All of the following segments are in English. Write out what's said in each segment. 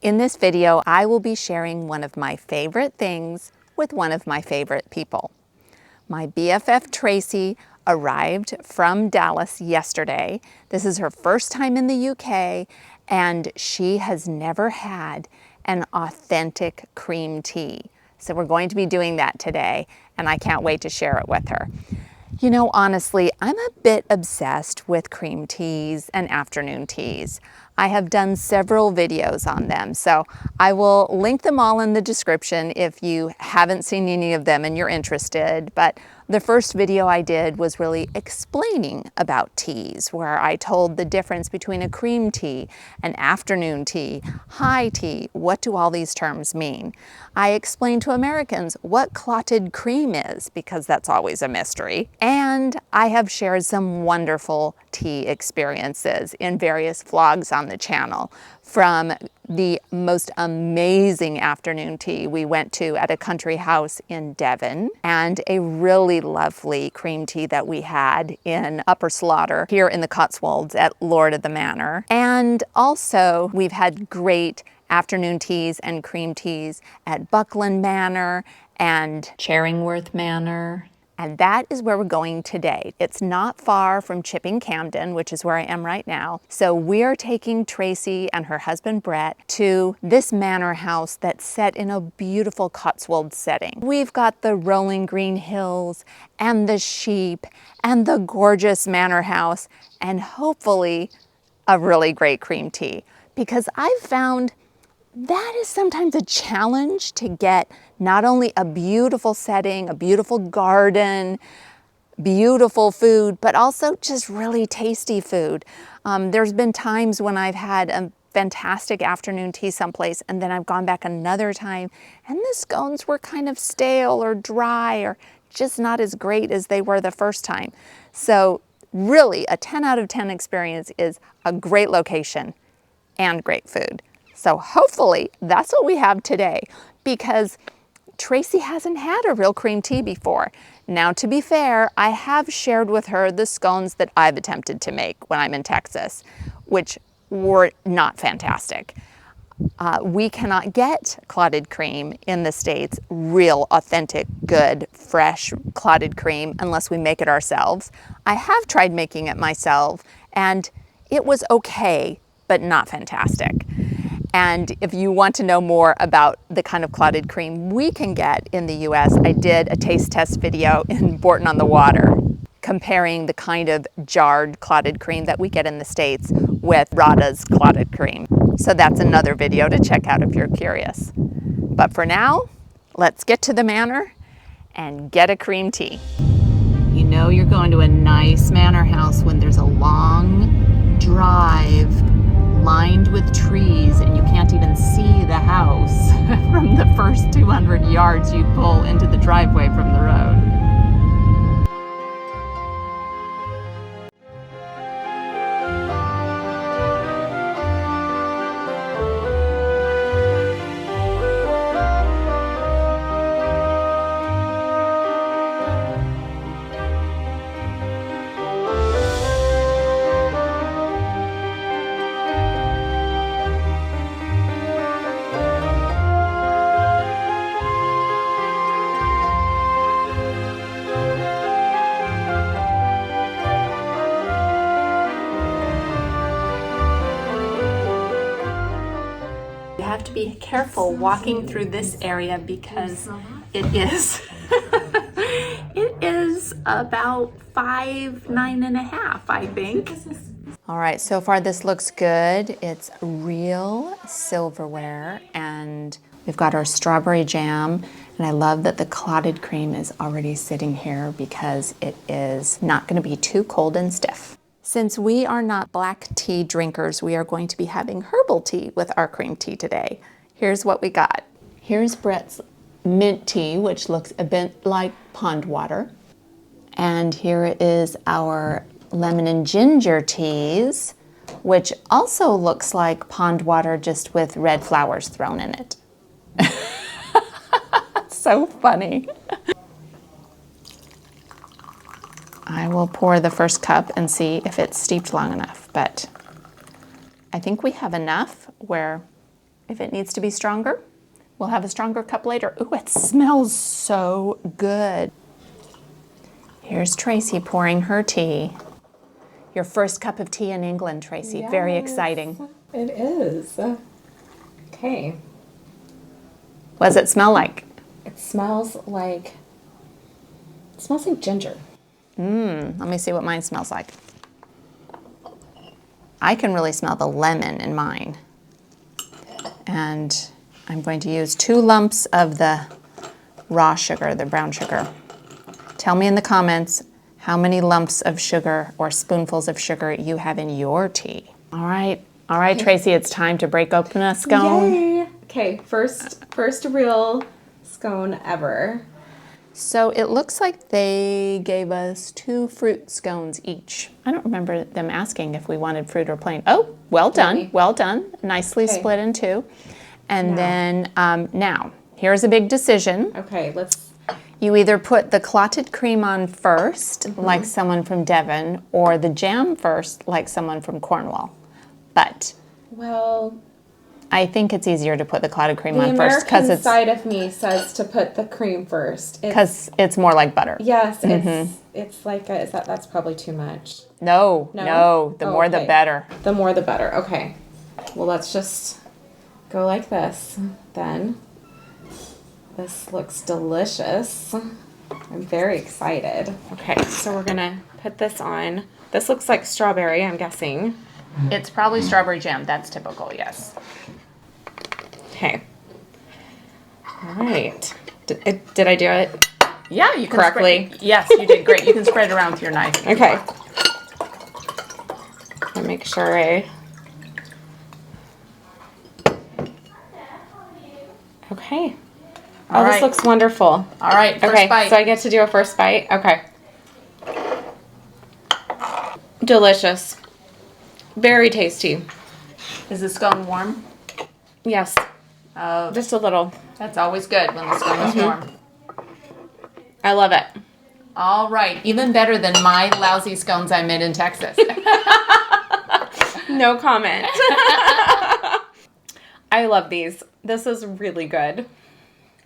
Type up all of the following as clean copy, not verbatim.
In this video, I will be sharing one of my favorite things with one of my favorite people. My BFF Tracy arrived from Dallas yesterday. This is her first time in the UK, and she has never had an authentic cream tea. So we're going to be doing that today, and I can't wait to share it with her. You know, honestly, I'm a bit obsessed with cream teas and afternoon teas. I have done several videos on them, so I will link them all in the description if you haven't seen any of them and you're interested. But the first video I did was really explaining about teas, where I told the difference between a cream tea, an afternoon tea, high tea. What do all these terms mean? I explained to Americans what clotted cream is, because that's always a mystery. And I have shared some wonderful tea experiences in various vlogs on the channel, from the most amazing afternoon tea we went to at a country house in Devon, and a really lovely cream tea that we had in Upper Slaughter here in the Cotswolds at Lord of the Manor. And also we've had great afternoon teas and cream teas at Buckland Manor and Charingworth Manor. And that is where we're going today. It's not far from Chipping Camden, which is where I am right now. So we're taking Tracy and her husband Brett to this manor house that's set in a beautiful Cotswold setting. We've got the rolling green hills and the sheep and the gorgeous manor house, and hopefully a really great cream tea. Because I've found that is sometimes a challenge to get not only a beautiful setting, a beautiful garden, beautiful food, but also just really tasty food. There's been times when I've had a fantastic afternoon tea someplace, and then I've gone back another time and the scones were kind of stale or dry or just not as great as they were the first time. So really a 10 out of 10 experience is a great location and great food. So hopefully that's what we have today, because Tracy hasn't had a real cream tea before. Now, to be fair, I have shared with her the scones that I've attempted to make when I'm in Texas, which were not fantastic. We cannot get clotted cream in the States, real, authentic, good, fresh clotted cream, unless we make it ourselves. I have tried making it myself, and it was okay, but not fantastic. And if you want to know more about the kind of clotted cream we can get in the US, I did a taste test video in Bourton-on-the-Water comparing the kind of jarred clotted cream that we get in the States with Rada's clotted cream. So that's another video to check out if you're curious. But for now, let's get to the manor and get a cream tea. You know you're going to a nice manor house when there's a long drive lined with trees and you can't even see the house from the first 200 yards you pull into the driveway from the road. You have to be careful walking through this area because it is it is about 5'9½", I think. All right, so far this looks good. It's real silverware, and we've got our strawberry jam, and I love that the clotted cream is already sitting here because it is not going to be too cold and stiff. Since we are not black tea drinkers, we are going to be having herbal tea with our cream tea today. Here's what we got. Here's Brett's mint tea, which looks a bit like pond water. And here is our lemon and ginger teas, which also looks like pond water, just with red flowers thrown in it. So funny. I will pour the first cup and see if it's steeped long enough, but I think we have enough where If it needs to be stronger, we'll have a stronger cup later. Ooh, it smells so good. Here's Tracy pouring her tea. Your first cup of tea in England, Tracy. Yes, very exciting. It is. Okay. What does it smell like? It smells like ginger. Let me see what mine smells like. I can really smell the lemon in mine. And I'm going to use 2 lumps of the raw sugar, the brown sugar. Tell me in the comments how many lumps of sugar or spoonfuls of sugar you have in your tea. All right, Tracy, it's time to break open a scone. Yay! Okay, first real scone ever. So it looks like they gave us 2 fruit scones each. I don't remember them asking if we wanted fruit or plain. Oh, well done, Maybe. well done. Nicely Okay. split in 2. And then now, here's a big decision. Okay, let's. You either put the clotted cream on first, like someone from Devon, or the jam first, like someone from Cornwall. But Well, I think it's easier to put the clotted cream the on first American side of me says to put the cream first. it's more like butter. Yes, it's like that's probably too much. No, No? the Oh, more the okay. better. The more the better. Okay. Well, let's just go like this then. This looks delicious. I'm very excited. Okay, so we're gonna put this on. This looks like strawberry, I'm guessing. It's probably strawberry jam. That's typical, yes. Okay. All right. Did I do it? Yeah, you can Correctly? Yes, you did great. You can spread it around with your knife. Okay. I'll make sure Okay. All This right. looks wonderful. All right, first Okay, bite. so I get to do a first bite? Okay. Delicious. Very tasty. Is the scone warm? Yes, Oh, just a little. that's always good when the scone is warm. I love it. All right, even better than my lousy scones I made in Texas. No comment. I love these. This is really good.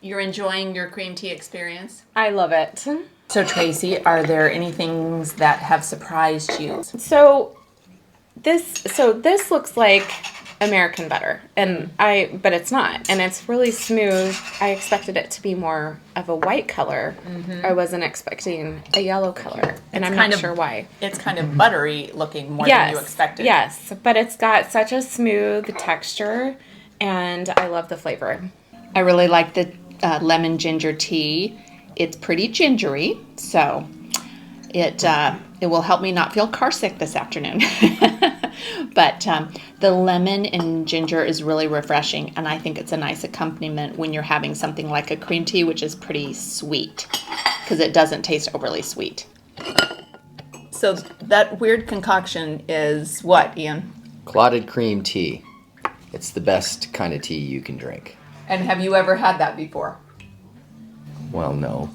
You're enjoying your cream tea experience? I love it. So Tracy, are there any things that have surprised you? So this looks like American butter, but it's not, and it's really smooth. I expected it to be more of a white color. I wasn't expecting a yellow color, and I'm not sure why. It's kind of buttery looking more than you expected. Yes, but it's got such a smooth texture, and I love the flavor. I really like the lemon ginger tea. It's pretty gingery, so it will help me not feel car sick this afternoon. But the lemon and ginger is really refreshing, and I think it's a nice accompaniment when you're having something like a cream tea, which is pretty sweet, because it doesn't taste overly sweet. So that weird concoction is what, Ian? Clotted cream tea. It's the best kind of tea you can drink. And have you ever had that before? Well, no.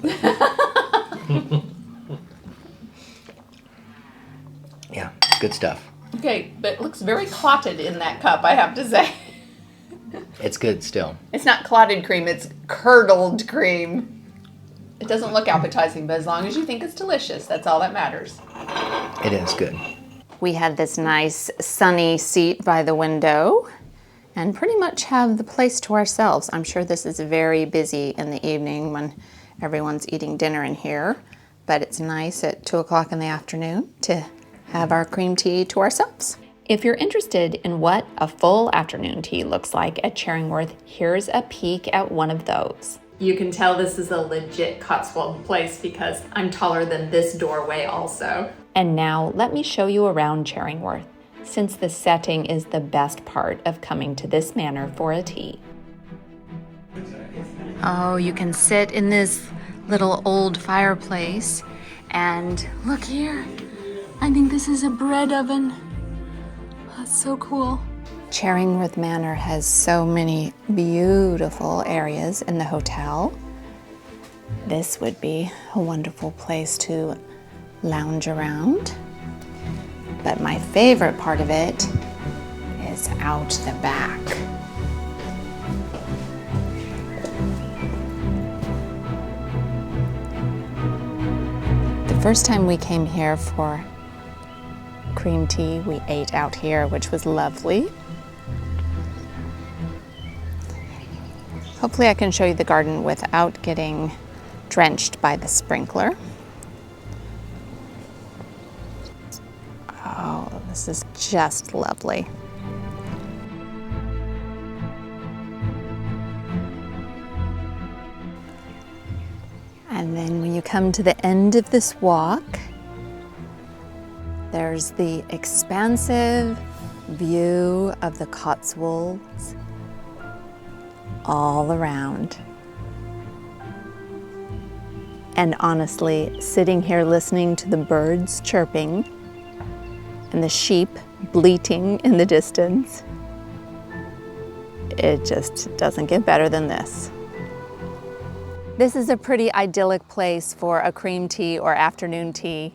Yeah, good stuff. Okay, but it looks very clotted in that cup, I have to say. It's good still. It's not clotted cream, it's curdled cream. It doesn't look appetizing, but as long as you think it's delicious, that's all that matters. It is good. We had this nice sunny seat by the window and pretty much have the place to ourselves. I'm sure this is very busy in the evening when everyone's eating dinner in here, but it's nice at 2 o'clock in the afternoon to have our cream tea to ourselves. If you're interested in what a full afternoon tea looks like at Charingworth, here's a peek at one of those. You can tell this is a legit Cotswold place because I'm taller than this doorway also. And now let me show you around Charingworth, since the setting is the best part of coming to this manor for a tea. Oh, you can sit in this little old fireplace and look here. I think this is a bread oven. That's so cool. Charingworth Manor has so many beautiful areas in the hotel. This would be a wonderful place to lounge around. But my favorite part of it is out the back. first time we came here for cream tea, we ate out here, which was lovely. Hopefully I can show you the garden without getting drenched by the sprinkler. Oh, this is just lovely. And then when you come to the end of this walk, there's the expansive view of the Cotswolds all around. And honestly, sitting here listening to the birds chirping and the sheep bleating in the distance, it just doesn't get better than this. This is a pretty idyllic place for a cream tea or afternoon tea,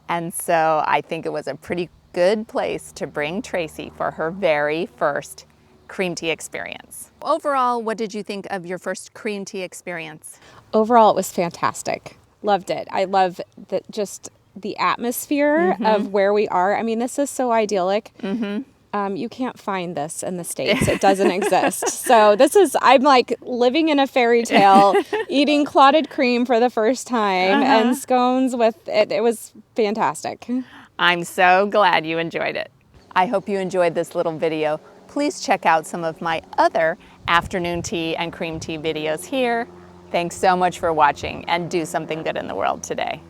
and so I think it was a pretty good place to bring Tracy for her very first cream tea experience. Overall, what did you think of your first cream tea experience? Overall, it was fantastic. Loved it. I love just the atmosphere of where we are. I mean, this is so idyllic. You can't find this in the States. It doesn't exist. So I'm like living in a fairy tale, eating clotted cream for the first time and scones with it. It was fantastic. I'm so glad you enjoyed it. I hope you enjoyed this little video. Please check out some of my other afternoon tea and cream tea videos here. Thanks so much for watching, and do something good in the world today.